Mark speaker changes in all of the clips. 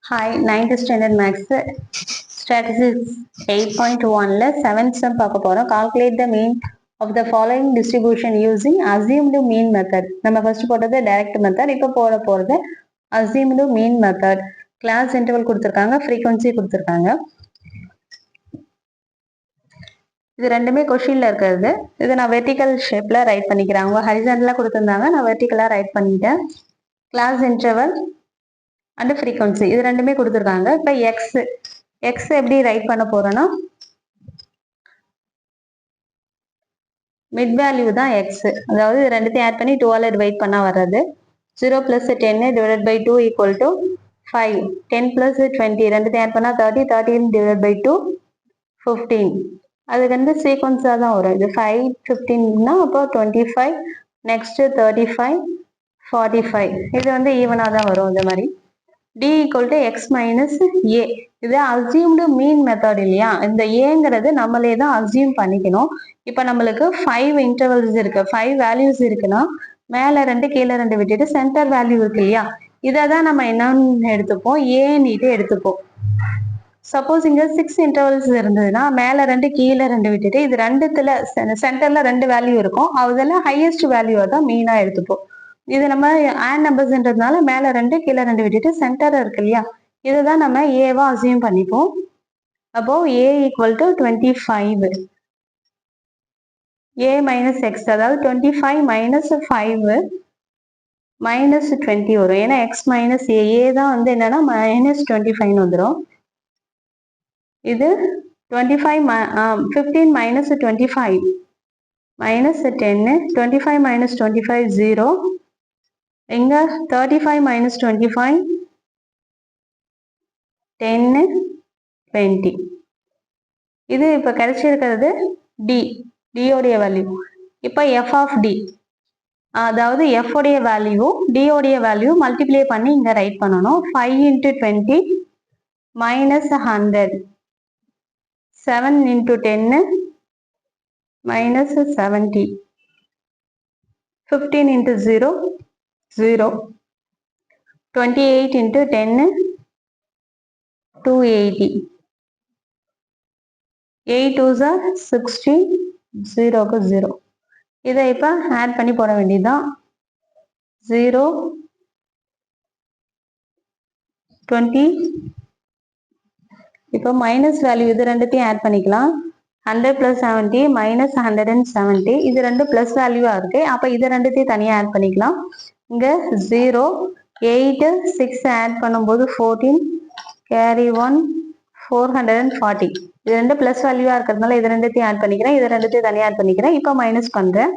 Speaker 1: Hi, 9th standard max statistics 8.1 ல 7th sum பார்க்க போறோம். Calculate the mean of the following distribution using assumed mean method. நம்ம first போட்டது direct method, இப்போ போறது assumed mean method. Class interval கொடுத்திருக்காங்க, frequency கொடுத்திருக்காங்க. இது ரெண்டுமே கொஸ்டின்ல இருக்கிறது. இதை நான் வெர்டிக்கல் ஷேப்ல ரைட் பண்ணிக்கிறேன். அவங்க ஹரிசாண்டலா கொடுத்திருந்தாங்க, நான் வெர்டிக்கலா ரைட் பண்ணிட்டேன். கிளாஸ் இன்டர்வல் அண்ட் ஃப்ரீக்வன்சி இது ரெண்டுமே கொடுத்துருக்காங்க. இப்போ எக்ஸ் எப்படி ரைட் பண்ண போறோம்னா மிட் வேல்யூ தான் எக்ஸ், அதாவது இது ரெண்டுத்தையும் ஆட் பண்ணி 2ஆல் டிவைட் பண்ணா வர்றது. 0 + 10 டிவைட் பை 2 ஈக்குவல் டு 5. 10 + 20 ரெண்டுத்தையும் ஆட் பண்ணா 30. 13 டிவைட் பை 2 15. அதுக்கு வந்து சீக்வன்ஸாக தான் வரும். இது 5 15னா அப்போ 25, நெக்ஸ்ட் 35 45. இது வந்து ஈவனாக தான் வரும். இந்த மாதிரி d equal to x minus a. இது அசியூம்டு மீன் மெத்தட் இல்லையா, இந்த ஏங்கிறது நம்மளே தான் அசியூம் பண்ணிக்கணும். இப்போ நம்மளுக்கு 5 இன்டர்வல்ஸ் இருக்கு, 5 வேல்யூஸ் இருக்குன்னா மேலே 2 கீழே 2 விட்டுட்டு சென்டர் வேல்யூ இருக்கு இல்லையா, இதை தான் நம்ம என்னன்னு எடுத்துப்போம், ஏன்னிட்டு எடுத்துப்போம். சப்போஸ் இங்க 6 இன்டர்வல்ஸ் இருந்ததுன்னா மேலே 2 கீழே 2 விட்டுட்டு இது ரெண்டுத்துல சென்டர்ல 2 வேல்யூ இருக்கும், அதில் ஹையஸ்ட் வேல்யூவை தான் மீனா எடுத்துப்போம். இது நம்ம ஆட் நம்பர்ஸ்ன்றதுனால மேல 2 கீழே 2 விட்டுட்டு சென்டர் இருக்கு இல்லையா, இதுதான் நம்ம ஏவா அசியூம் பண்ணிப்போம். அப்போ a equal to 25, a minus x, அதாவது 25 மைனஸ் 5 மைனஸ் 20 வரும். ஏன்னா எக்ஸ் மைனஸ் ஏ தான் வந்து என்னன்னா மைனஸ் 25 வந்துடும். இது 25 15 மைனஸ் 25 மைனஸ் 10, 25 மைனஸ் 25 0. இங்க 35 மைனஸ் 25 10 20. இது இப்போ கிடைச்சிருக்கிறது டி, டியோடைய வேல்யூ. இப்போ எஃப் ஆஃப் டி, அதாவது எஃப் உடைய வேல்யூ டியோடைய வேல்யூ மல்டிப்ளை பண்ணி இங்க ரைட் பண்ணணும். 5 into 20 minus 100, 7 into 10 minus 70, 15 into 0 0, 28 into 10 280, 8 2s are 60, 0க்கு 0. இதை இப்போ ஆட் பண்ணி போட வேண்டியதுதான். 0 20, இப்போ மைனஸ் வேல்யூ இது ரெண்டுத்தையும் ஆட் பண்ணிக்கலாம். 100 + 70 மைனஸ் 170, இது ரெண்டு பிளஸ் வேல்யூவா இருக்கு, அப்போ இது ரெண்டுத்தையும் தனியாக ஆட் பண்ணிக்கலாம். இங்க 0 8 6 ஆட் பண்ணும்போது 14 கேரி 1 440. இது ரெண்டு பிளஸ் வேல்யூவா இருக்கிறதுனால இது ரெண்டுத்தையும் ஆட் பண்ணிக்கிறேன், இது ரெண்டுத்தையும் தனியாக ஆட் பண்ணிக்கிறேன். இப்போ மைனஸ் பண்றேன்.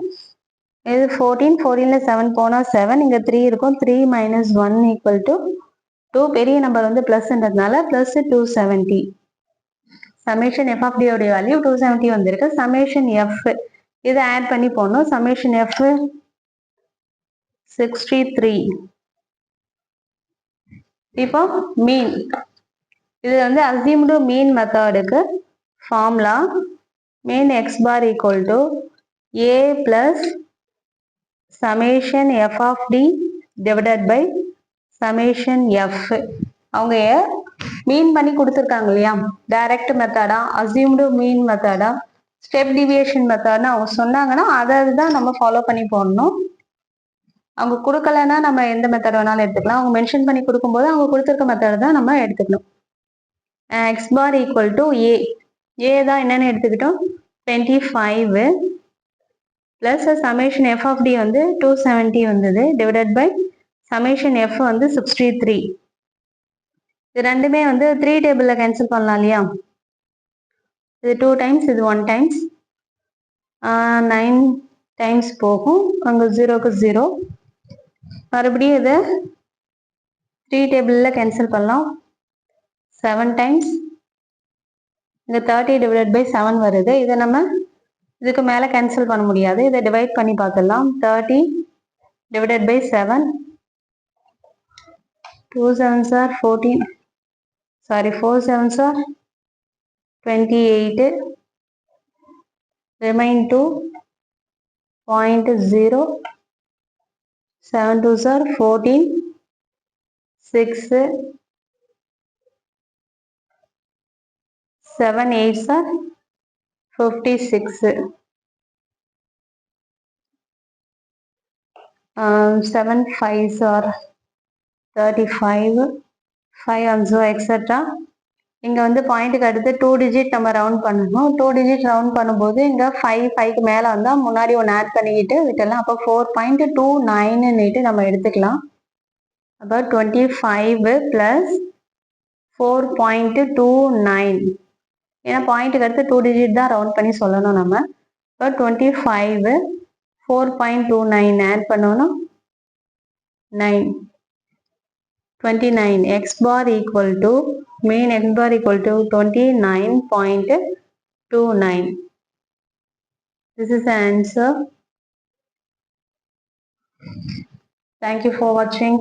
Speaker 1: இது 14, 14ல 7 போனா 7, இங்க 3 இருக்கும், 3 மைனஸ் 1 ஈக்குவல் டு 2. பெரிய நம்பர் வந்து பிளஸ்ன்றதுனால plus 270. Summation F of d உடைய வேல்யூ 270 வந்திருக்கு. சமேஷன் எஃப் இதை ஆட் பண்ணி போடணும். Summation f 63. இப்போ மீன், இது வந்து அசியூம்டு மீன் மெத்தடுக்கு formula mean x bar equal to a plus summation F of d divided by summation f. அவங்க மீன் பண்ணி கொடுத்துருக்காங்க இல்லையா, டைரக்ட் மெத்தடா அசியூம்டு மீன் மெத்தடா ஸ்டெப் டிவியேஷன் மெத்தட்னு அவங்க சொன்னாங்கன்னா அதை தான் நம்ம ஃபாலோ பண்ணி போடணும். அவங்க கொடுக்கலன்னா நம்ம எந்த மெத்தட் வேணாலும் எடுத்துக்கலாம். அவங்க மென்ஷன் பண்ணி கொடுக்கும்போது அவங்க கொடுத்துருக்க மெத்தட் தான் நம்ம எடுத்துக்கணும். X bar equal to A, A தான் என்னன்னு எடுத்துக்கிட்டோம் 25 plus summation F of D வந்து 270 வந்தது டிவைடட் பை சமேஷன் எஃப் வந்து 63. இது ரெண்டுமே வந்து 3 டேபிள்ல கேன்சல் பண்ணலாம் இல்லையா, இது 2 டைம்ஸ் இது 1 டைம்ஸ் 9 டைம்ஸ் போகும், அங்கே 0க்கு 0. மறுபடியும் இதை 3 டேபிள்ல கேன்சல் பண்ணலாம். 7 டைம்ஸ் இங்கே 30 டிவைடட் பை 7 வருது. இதை நம்ம இதுக்கு மேலே கேன்சல் பண்ண முடியாது, இதை டிவைட் பண்ணி பார்த்துடலாம். 30 divided by 7, 2 7s are 14, sorry 4 7s are 28, remain 2, 0.0, 7 2s are 14, 6 7 8s are 56. 7 5s are 35. 5 and so etc. இங்கே வந்து பாயிண்ட்டுக்கு அடுத்து 2 டிஜிட் நம்ம ரவுண்ட் பண்ணணும். 2 டிஜிட் ரவுண்ட் பண்ணும்போது இங்கே 5க்கு மேலே வந்தால் முன்னாடி ஒன்று ஆட் பண்ணிக்கிட்டு விட்டுடலாம். அப்போ 4.29 நம்ம எடுத்துக்கலாம். அப்போ 25 + 4.29. ஏன்னா பாயிண்ட்டுக்கு அடுத்து 2 டிஜிட் தான் ரவுண்ட் பண்ணி சொல்லணும் நம்ம. இப்போ 25 4.29 ஆட் பண்ணோன்னா 9. 29. X bar equal to mean X bar equal to 29.29. This is the answer. Thank you for watching.